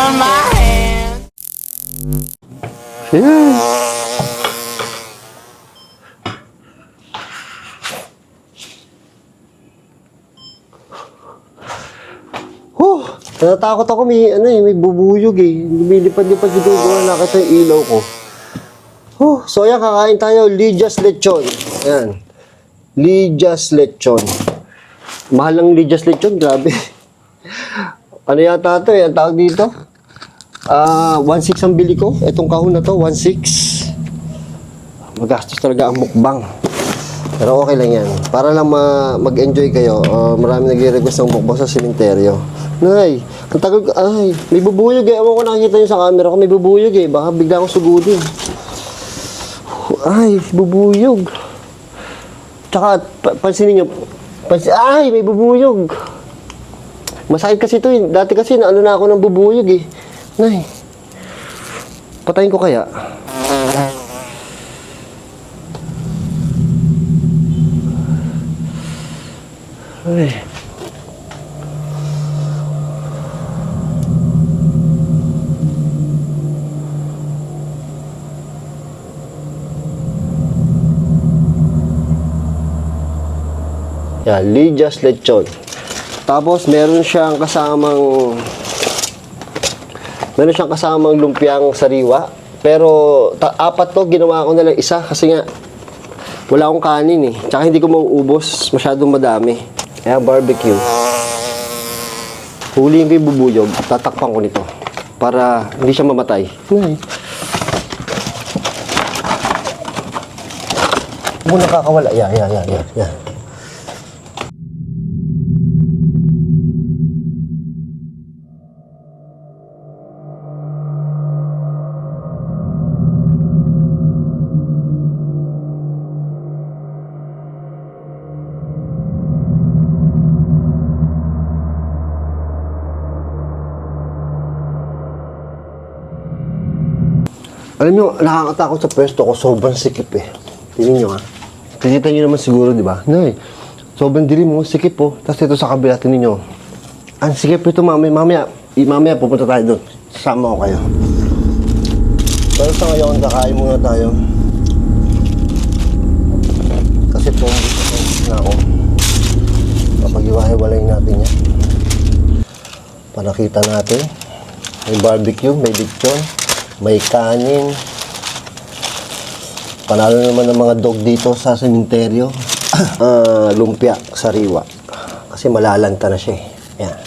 on my hand. Ayan. Natatakot ako, may bubuyog eh. Lumilipad-lipad yung dugo, nakita yung ilaw ko. So ayan, kakain tayo, Lidia's Lechon. Ayan. Lidia's Lechon. Mahal ng Lidia's Lechon, grabe. Ano yata ito eh, ang tawag dito? 1.6 ang bili ko. Itong kahon na to, 1.6. Magastos talaga ang mukbang. Pero okay lang yan. Para lang mag-enjoy kayo. Marami nag-request ng mukbang sa sementeryo. Nay, ang tagal ko, ay, may bubuyog eh. Ewan ko nakikita nyo sa camera ko, may bubuyog eh. Baka bigla akong sugudin. Ay, bubuyog. Tsaka, pansinin nyo, ay, may bubuyog. Masakit kasi ito eh. Dati kasi naano na ako ng bubuyog eh. Nay, patayin ko kaya? Ay. Yan, Lidia's Lechon. Tapos meron siyang kasamang lumpiang sariwa. Pero apat to, ginawa ko na lang isa kasi nga wala akong kanin eh. Tsaka hindi ko mauubos, masyadong madami. Kaya barbecue. Huliin ko yung bubuyog, tatakpan ko nito para hindi siya mamatay. Muna kakawala. Yan. Alam nyo, nakakatakot sa pwesto ko, sobrang sikip eh. Tingnan nyo ha. Kita nyo naman siguro, di ba? Nay, sobrang dilim mo, sikip po. Tapos ito sa kabila, tingnan nyo. Ang sikip ito, mamaya pupunta tayo doon. Sasama ko kayo. Pero sa ngayon, kakain muna tayo. Kasi gusto na ako. Papag-iwahiwalayin natin yan. Panakita natin. May barbecue, may lechon. May kanin. Panalo naman ng mga dog dito sa sementeryo. Lumpia, sariwa. Kasi malalanta na siya eh. Yan.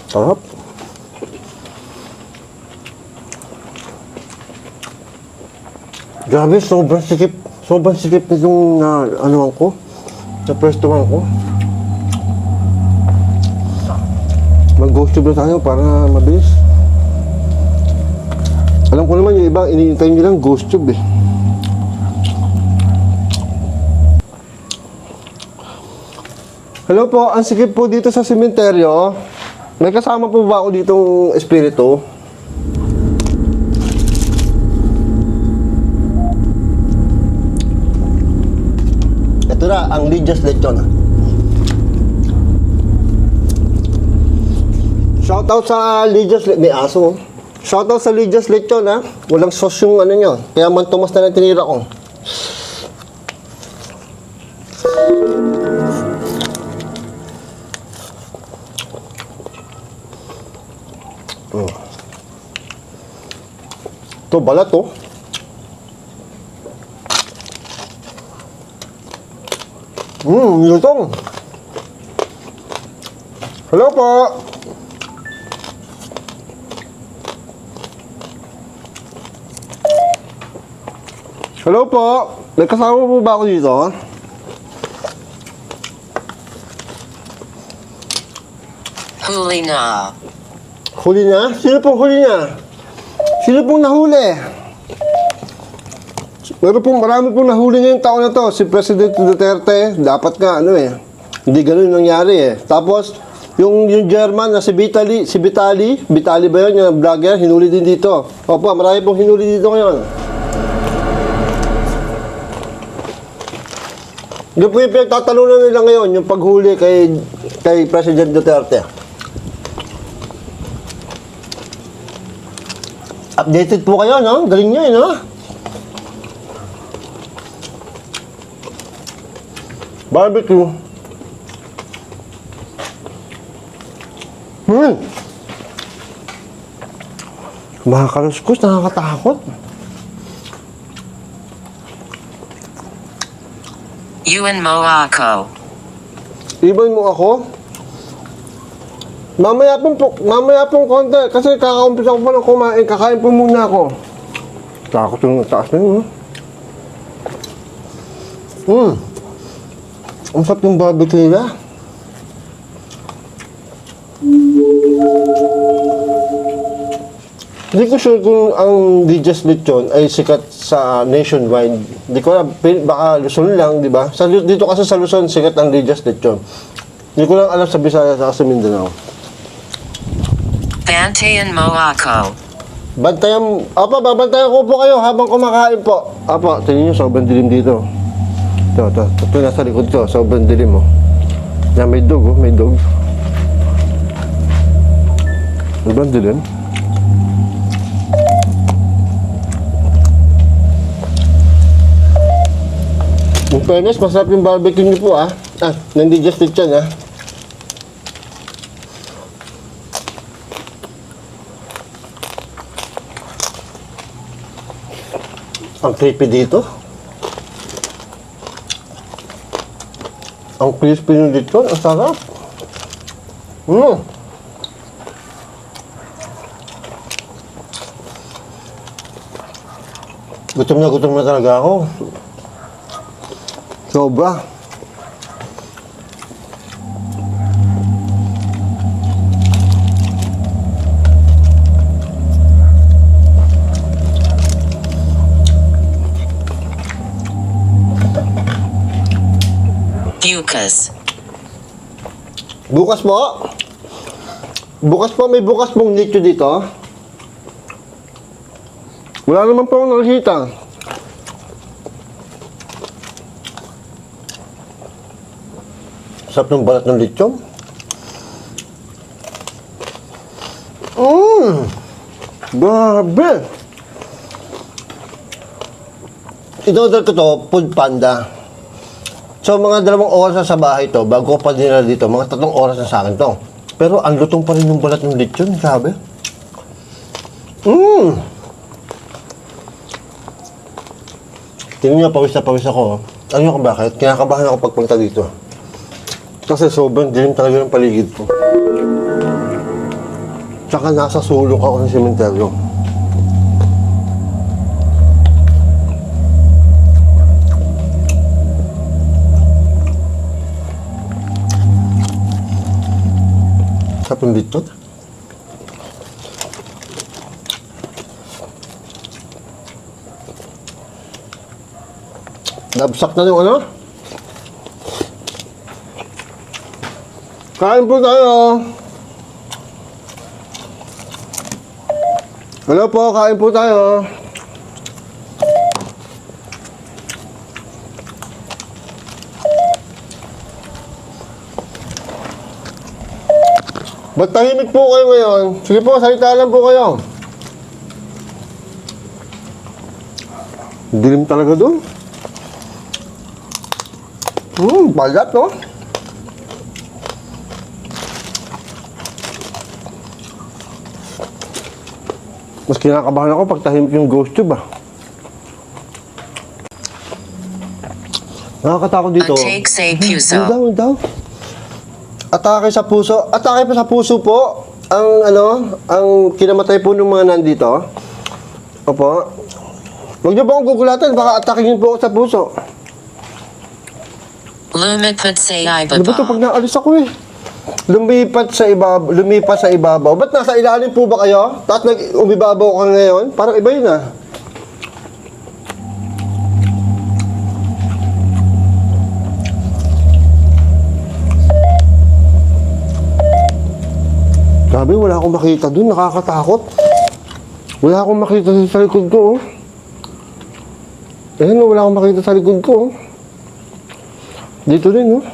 Sarap. Grabe, sobrang sikip. Sobrang sikip nitong anuan ko. Sa pwestuhan ko. Mag-ghost tube na tayo para mabilis. Alam ko naman yung iba, iniintay nyo lang ghost tube eh. Hello po, ang sikip po dito sa sementeryo. May kasama po ba ako ditong espiritu? Ito na, ang Lidia's Lechon. Shoutout sa Lidia's Lechon. May aso. Shoutout sa Lidia's Lechon ha. Walang sauce yung ano nyo. Kaya mantumas na lang tinira ko. Ito balat oh. Lutong. Hello po. Hello po. May kasama po ba ako dito? Huli na. Huli na? Sino pong huli na? Sino pong nahuli? Marami pong nahuli ngayong taon na to. Si President Duterte, dapat nga ano eh. Hindi ganun nangyari eh. Tapos, yung German na si Vitali ba yun, yung vlogger, hinuli din dito. Opo, marami pong hinuli dito ngayon. Yung po yung pinagtatalunan nila ngayon, yung paghuli kay President Duterte. Updated po kayo, no? Galing nyo, no? Barbecue. Makakaluskus, nakakatakot. Ewan Moaco. Ibon mo ako? Mamaya pong konti. Kasi kakaumpisa ko pa ng kumain. Kakain po muna ako. Takot yung taas na yun. Ang sarap yung barbecue nila. Hindi ko sure kung ang Lijas Lechon ay sikat sa nationwide. Hindi ko alam, baka Luzon lang, di ba? Dito kasi sa Luzon, sikat ang Lijas Lechon. Hindi ko lang alam sa Visayas at sa Mindanao. Bantayan Moaco. Babantayan ko po kayo habang kumakain po. Tingnan nyo, sobrang dilim dito. Ito nasa likod ko, sobrang dilim oh. May dog oh, may dog. Sobrang dilim. In fairness, masarap yung barbecue nyo po nandi just lechon Ang creepy dito. Ang crispy nyo dito, ang sarap. Gutom na talaga ako. Sobra. Bukas. Bukas po. May bukas pong nicho dito. Wala naman po akong nakikita. Sarap ng balat ng lechon. Grabe. In-order ko to, Food Panda. So, mga 2 oras na sa bahay to, bago ko pa dinala dito, mga 3 oras na sa akin to. Pero, ang lutong pa rin yung balat ng lechon, grabe. Tingnan niyo, pawis na pawis ako. Ano yung bakit? Kinakabahan ako pagpunta dito. Kasi sobrang dilim talaga ng paligid ko. Tsaka nasa sulok ako ng sementeryo. Sa pindito. Nabsak na yung ano? Kain po tayo. Hello po, kain po tayo. Ba't tahimik po kayo ngayon? Sige po, salita lang po kayo. Dilim talaga doon. Balat, no? Mas kinakabahan ako pag tahimik yung ghost tube, Nakakatakot dito. Take say puso. Ang daw. Atake sa puso. Atake pa sa puso po. Ang kinamatay po ng mga nandito. Opo. Huwag niyo po akong gugulatan. Baka atake niyo po ako sa puso. Lumipad say Ano ba ito ibaba. pag naalis ako Lumipat sa ibabaw. Ba't nasa ilalim po ba kayo? Tapos umibabaw ka ngayon? Parang iba yun Grabe, wala akong makita dun. Nakakatakot. Wala akong makita sa likod ko, Ayan, wala akong makita sa likod ko, Dito rin, no?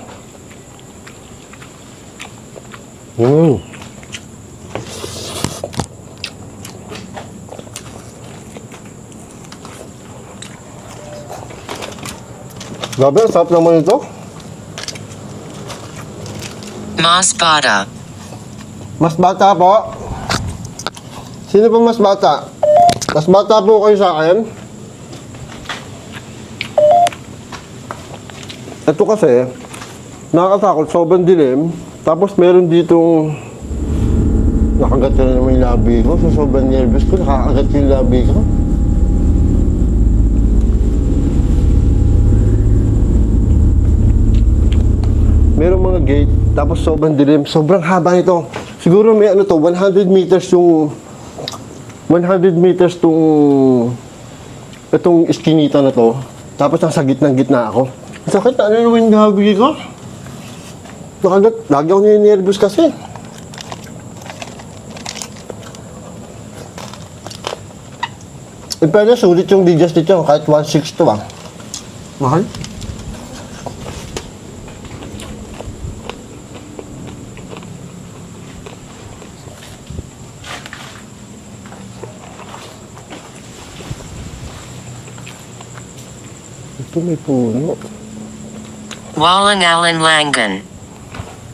Grabe, ang sarap naman ito. Mas bata. Mas bata po. Sino pa mas bata? Mas bata po kayo sa akin. Ito kasi, nakakatakot, sobrang dilim. Tapos meron ditong nakagat na naman yung labi ko. So sobrang nervous ko, nakakagat yung labi ko. Merong mga gate, tapos sobrang dilim. Sobrang haba nito. Siguro may ano to, 100 meters yung 100 meters itong iskinita na to. Tapos nasa gitna ako. Sakit, ano naman yung gabi ko? Nakagat, lagi ako nininervous kasi. Pero sulit yung digest nito, kahit 1.6 to ah. Mahal? Ito may puno. Walang alinlangan.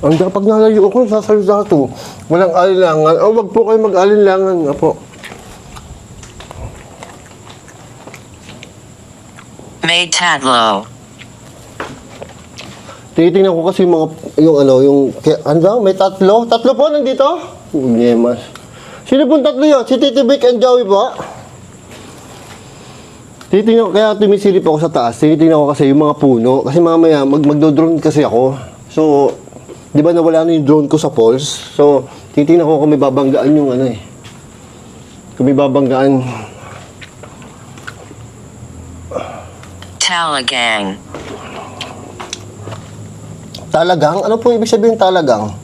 Ang kapag nalayo ako, sasalita ito. Walang alinlangan. O, wag po kayo mag-alinlangan nga po. May tatlo. Tinitingnan ko kasi ano daw, may tatlo? Tatlo po nandito? Yemas. Sino pong tatlo yun? Si Titi Vic and Joey po? Tinitingnan ko, kaya tumisilip ako sa taas. Tinitingnan ko kasi yung mga puno. Kasi mamaya, magdo-drone kasi ako. So, di ba nawala na yung drone ko sa falls? So, tinitingnan ko kung may babanggaan yung ano eh. Kung may babanggaan. Talagang. Talagang? Ano po ibig sabihin talagang?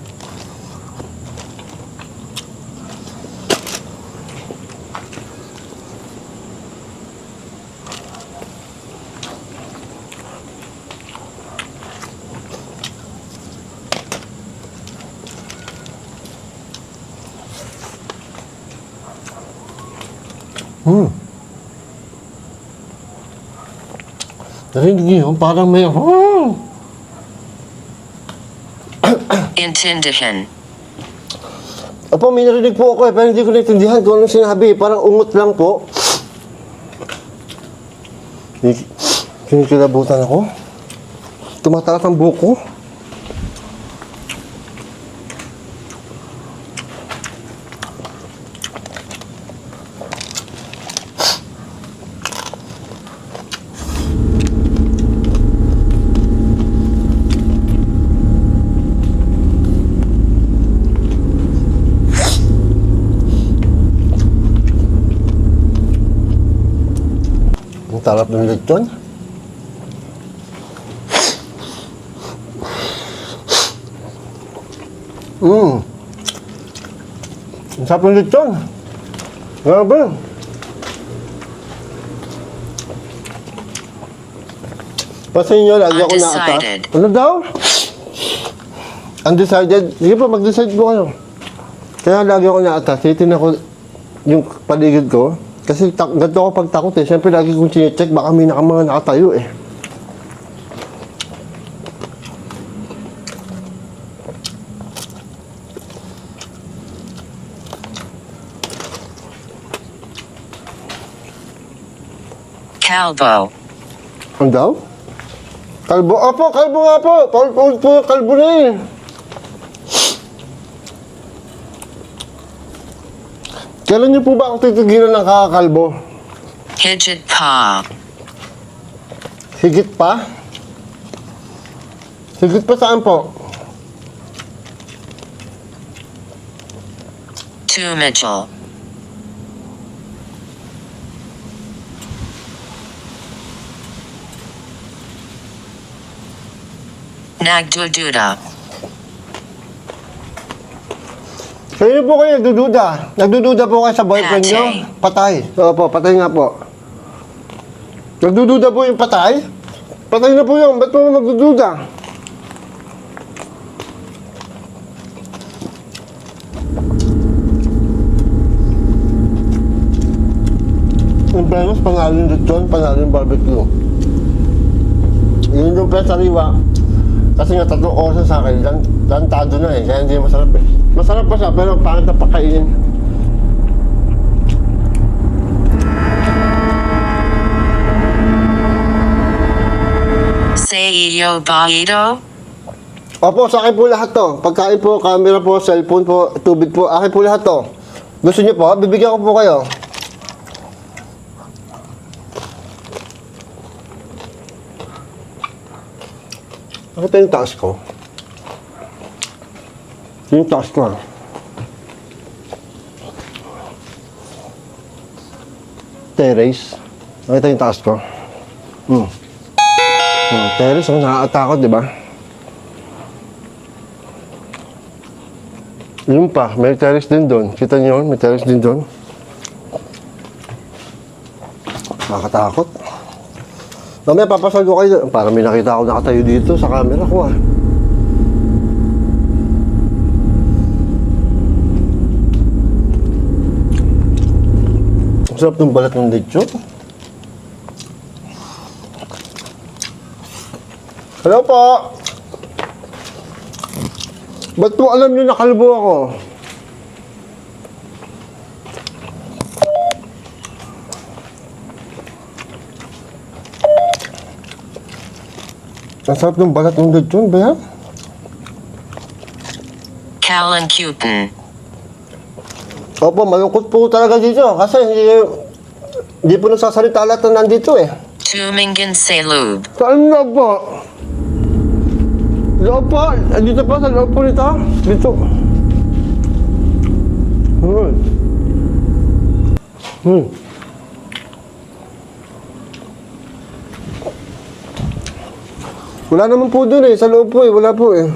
Narinig niyo, parang may Intindihan. Opo, may narinig po ako pero hindi ko naintindihan kung anong sinabi. Parang ungot lang po. Kinikilabutan ako. Tumataas ang buhok ko. Ang sarap ng lechon. Ang sarap ng lechon. Grabe. Pasin nyo, lagi ako naatas. Undecided. Ano daw? Undecided? Sige po, mag-decide po kayo. Kaya lagi ako naatas. Titignan ko yung paligid ko. Kasi ganito ako pagtakot eh. Siyempre lagi kong chinecheck, baka may mga nakatayo eh. Calvo. Ano daw? Kalbo? Opo, kalbo nga po. Kalbo na eh. Kailan niyo po ba ako titigilan ng kakakalbo? Higit pa. Higit pa? Higit pa saan po? To Mitchell. Nagdududa. Kayo po kayo nagdududa. Nagdududa po kayo sa boyfriend niyo? Patay. Opo, patay nga po. Nagdududa po yung patay? Patay na po yun. Ba't po magdududa? In fairness, panalo yung lechon, panalo yung barbecue. Yun yung sariwa. Kasi nga 3 oras sa akin, lantado na eh, kaya hindi masarap eh. Masarap pa siya, pero pangit na pakainin. Seiyo Baito? Opo, sa akin po lahat to. Pagkain po, camera po, cellphone po, tubig po, akin po lahat to. Gusto niyo po, bibigyan ko po kayo. Nakita yung taas ko. Yung taas ko. Terrace. Nakita yung taas ko. Terrace, ang nakakatakot, di ba? Yun pa, may terrace din doon. Kita niyo yun? May terrace din doon. Nakakatakot. Mamaya papasal ko kayo. Para may nakita ako nakatayo dito sa camera ko ah. Ang sarap ng balat ng lechon. Hello po! Ba't po alam nyo nakalbo ako? Ang sarap ng balat ng lechon ba yan? Kalankutan. Opo, malungkot po talaga dito kasi hindi po nagsasalita lahat na nandito eh. Tumingin Salub. Saan na po? Loob po? Dito po sa loob po nito? Dito. Wala naman po dun eh. Sa loob po eh. Wala po eh.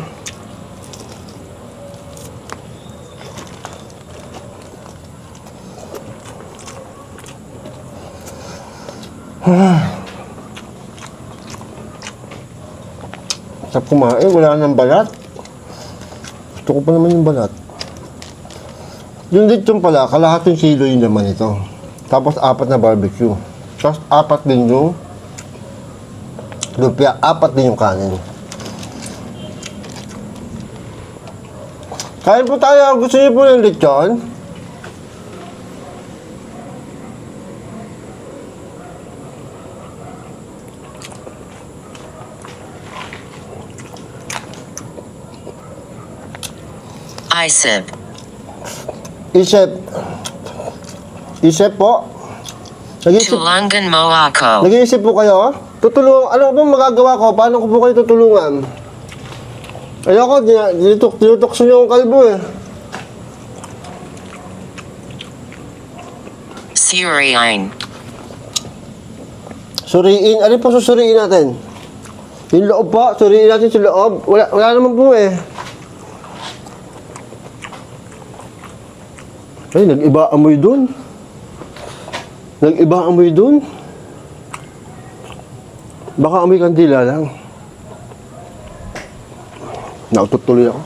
Sarap kumain. Wala nang balat. Gusto ko pa naman yung balat. Yung lechon pala, kalahating kilo yung naman ito. Tapos 4 na barbecue. Tapos 4 din yung lumpia, 4 din yung kanin. Kain po tayo. Gusto niyo po ng lechon? Isip. Isip po. Nag-iisip, Tulangan mo ako. nag-iisip po kayo? Tutulungan, ano ba magagawa ko? Paano ko po kayo tutulungan? Ayoko, tinutokso niyo yung kalbo eh. Suriin. Suriin, ano po susuriin natin? Yung loob po, suriin natin sa loob. Wala naman po eh. Ay, nag-iba amoy dun. Nag-iba amoy dun. Baka amoy kandila lang. Nautot tuloy ako.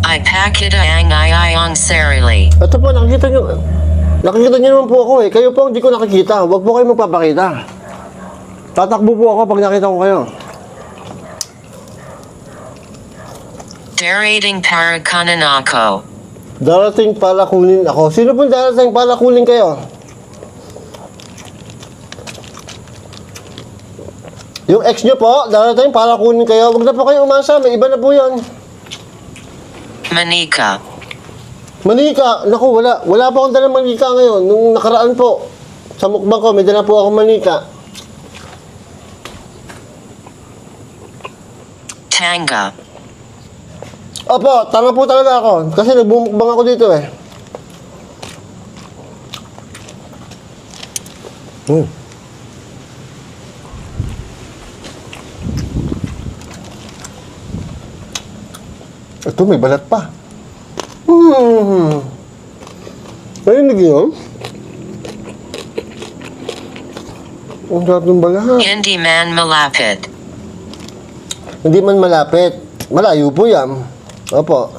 I pakita ang iayong sarili. Ito po, nakikita niyo naman po ako eh. Kayo po, hindi ko nakikita. Huwag po kayo magpapakita. Tatakbo po ako pag nakita ko kayo. Darating para kunin ako. Darating para kunin ako. Sino po darating para kunin kayo? Yung ex nyo po, darating para kunin kayo. Huwag na po kayo umasa. May iba na po yan. Manika. Manika. Naku, wala. Wala pa akong dalang manika ngayon. Nung nakaraan po, sa mukbang ko, may dala po akong manika. Tanga. Opo, tama po talaga ako. Kasi nagbumukbang ako dito eh. Ito, may balat pa. Narinig yun? Ang sarap ng balaha. Hindi man malapit. Hindi man malapit. Malayo po yan. Opo.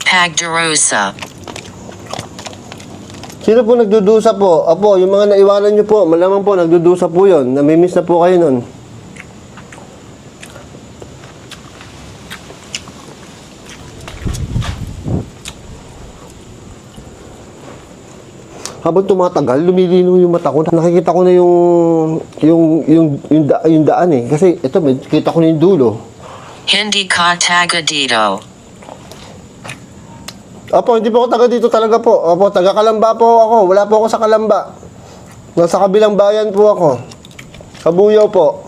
Pagdurusa. Sino po nagdudusa po? Opo, yung mga naiwanan nyo po, malamang po nagdudusa po yun. Namimiss na po kayo nun. Habang tumatagal, lumilino yung mata ko. Nakikita ko na yung daan eh. Kasi ito, kita ko na yung dulo. Hindi ka taga dito. Opo, hindi po ako taga dito talaga po. Opo, taga Kalamba po ako. Wala po ako sa Kalamba. Nasa kabilang bayan po ako. Kabuyaw po.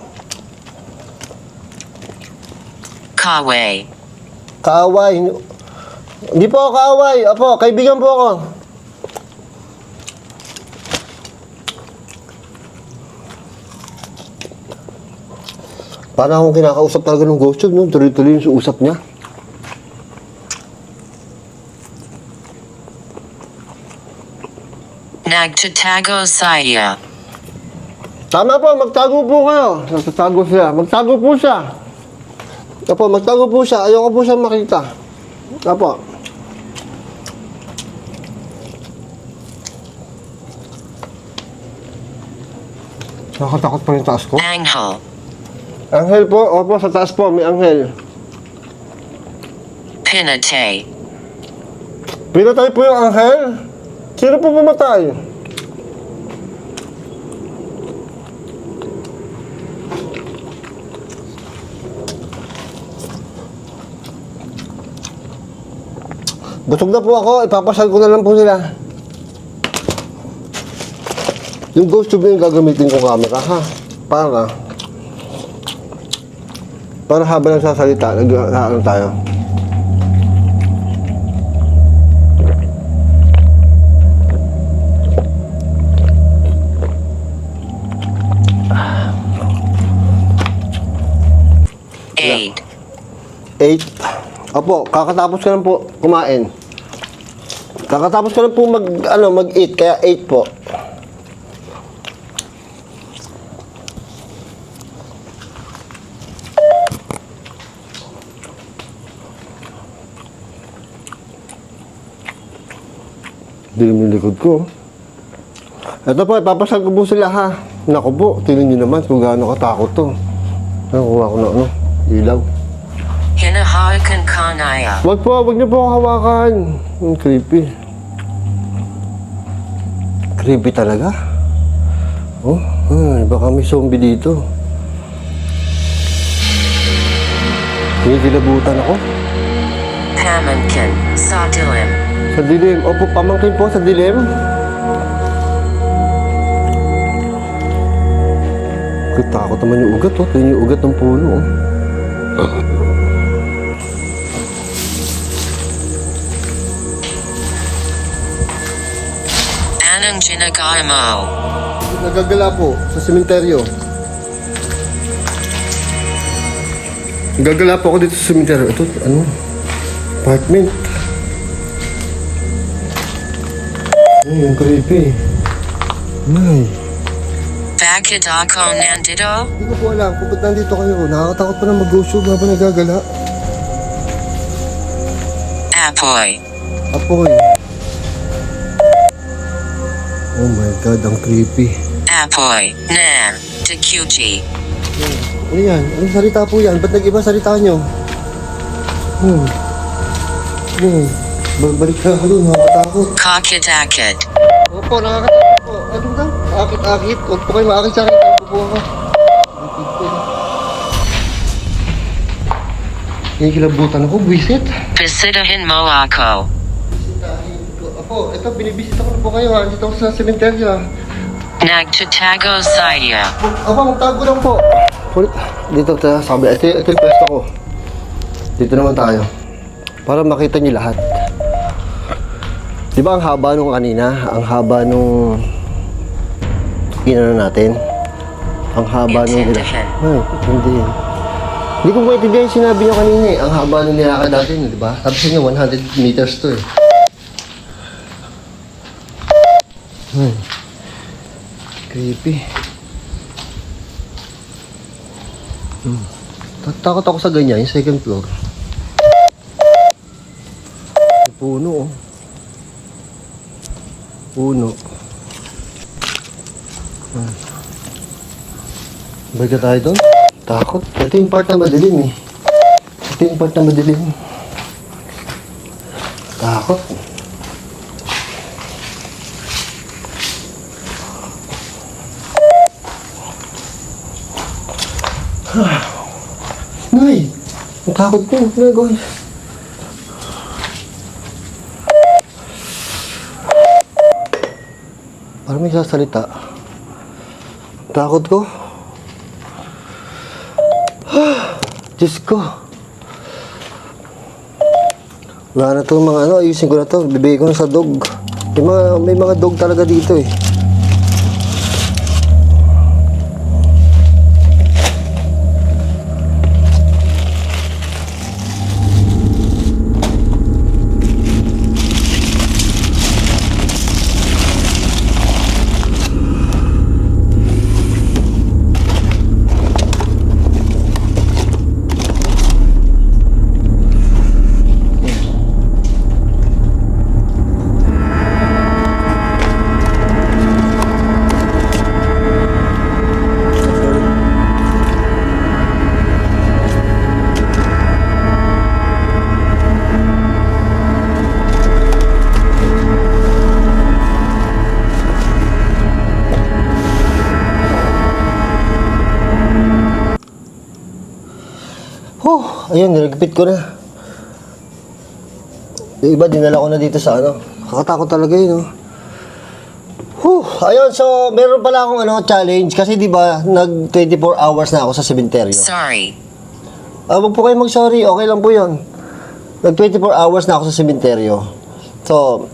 Kawe. Kaaway. Hindi po ako kaaway. Opo, kaibigan po ako. Parang akong kinakausap talaga ng ghost tube, no? Tuloy-tuloy yung usap niya. Nagtatago saya. Tama po, magtago po kayo. Nagtatago siya. Magtago po siya. Opo, magtago po siya. Ayoko po siya makita. Opo. Nakatakot pa yung taas ko. Anghel. Anghel po. Opo, sa taas po may anghel. Pinate. Pinatay po yung anghel. Sino po pumatay? Busog na po ako. Ipapasal ko na lang po sila. Yung ghost tube na yung gagamitin ko camera, ha? Para habang nagsasalita, ano tayo? Eight. 8. Opo, kakatapos ko lang po kumain. Kakatapos ko lang po mag-eat, kaya 8 po. Dilim yung likod ko. Ito po, ipapasal ko po sila, ha. Naku po, tingnan nyo naman kung gaano katakot to. Nakuha ko na ilaw. Hinahakan kanaya. Wag niyo po ako hawakan. Ang creepy. Creepy talaga. Oh, baka may zombie dito. Hinigilabutan ako. Pamangkin. Sa dilim. Sa dilim. Opo, pamangkin po sa dilim. Takot naman yung ugat, oh. Ito yung ugat ng puno, oh. Anong ginagawa mo? Nagagala po sa sementeryo. Nagagala po ako dito sa sementeryo. Ito, apartment. Ay, ang creepy. Ay. Bakit ako nandito? Hindi ko po alam kung ba't nandito kayo. Nakakatakot pa na mag-ghost tube habang nagagala. Apoy. Apoy. Oh my God, ang creepy. Apoy. Na. Takuchi. Ano yan? Anong salita po yan? Ba't nag-iba salita nyo? Balik ka ako doon, nakakatakot. Kakit-akit. Opo, nakakatakot po. Ano ba? Akit-akit. Huwag po kayo maakit sa akin. Ako po ako. Kinikilabutan ako, visit. Bisitahin mo ako. Opo, ito, binibisita ko na po kayo, ha. Dito ako sa sementeryo, ha. Nagtatago saya. Opo, magtago lang po. Dito tayo, sabi. Ito yung pwesto ko. Dito naman tayo. Para makita niyo lahat. Di ba ang haba nung kanina? Ang haba nung inano natin? Ang haba nung hindi. Hindi ko maintindihan yung sinabi nyo kanina eh. Ang haba nung nilakad natin, di ba? Sabi sa inyo, 100 meters to eh. Creepy. Takot ako sa ganyan, yung second floor. May puno, oh. Puno. Balik ka tayo doon? Takot. Ito yung part na madilim, eh. Ito yung part na madilim. Takot. Nay! Ang takot ko. Nagawin. Parang may sasalita. Takot ko. Diyos ko. Wala na itong mga ano. Ayusin ko na ito. Bibigay ko na sa dog. May mga dog talaga dito eh. Ayun, nilagpit ko na. Yung iba, dinala ko na dito sa ano. Kakatakot talaga yun, oh. Ayun, so, meron pala akong challenge. Kasi di ba nag 24 hours na ako sa sementeryo. Sorry. Wag po kayo mag-sorry. Okay lang po yun. Nag 24 hours na ako sa sementeryo. So,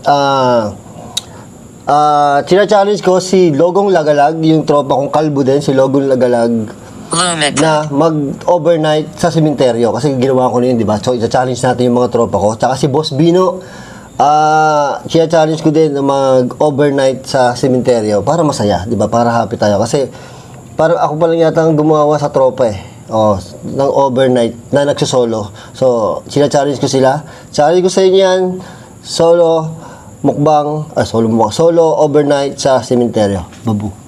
china-challenge ko si Logong Lagalag, yung tropa kong kalbo din, si Logong Lagalag, Lumit. na mag-overnight sa sementeryo. Kasi ginawa ko na yun, di ba? So, i-challenge natin yung mga tropa ko. Tsaka si Boss Bino, challenge ko din na mag-overnight sa sementeryo para masaya, di ba? Para happy tayo. Kasi, parang ako pa lang yata ang gumawa sa tropa eh. Ng overnight na nagsosolo. So, challenge ko sila. Challenge ko sa inyo yan, solo overnight sa sementeryo. Babu.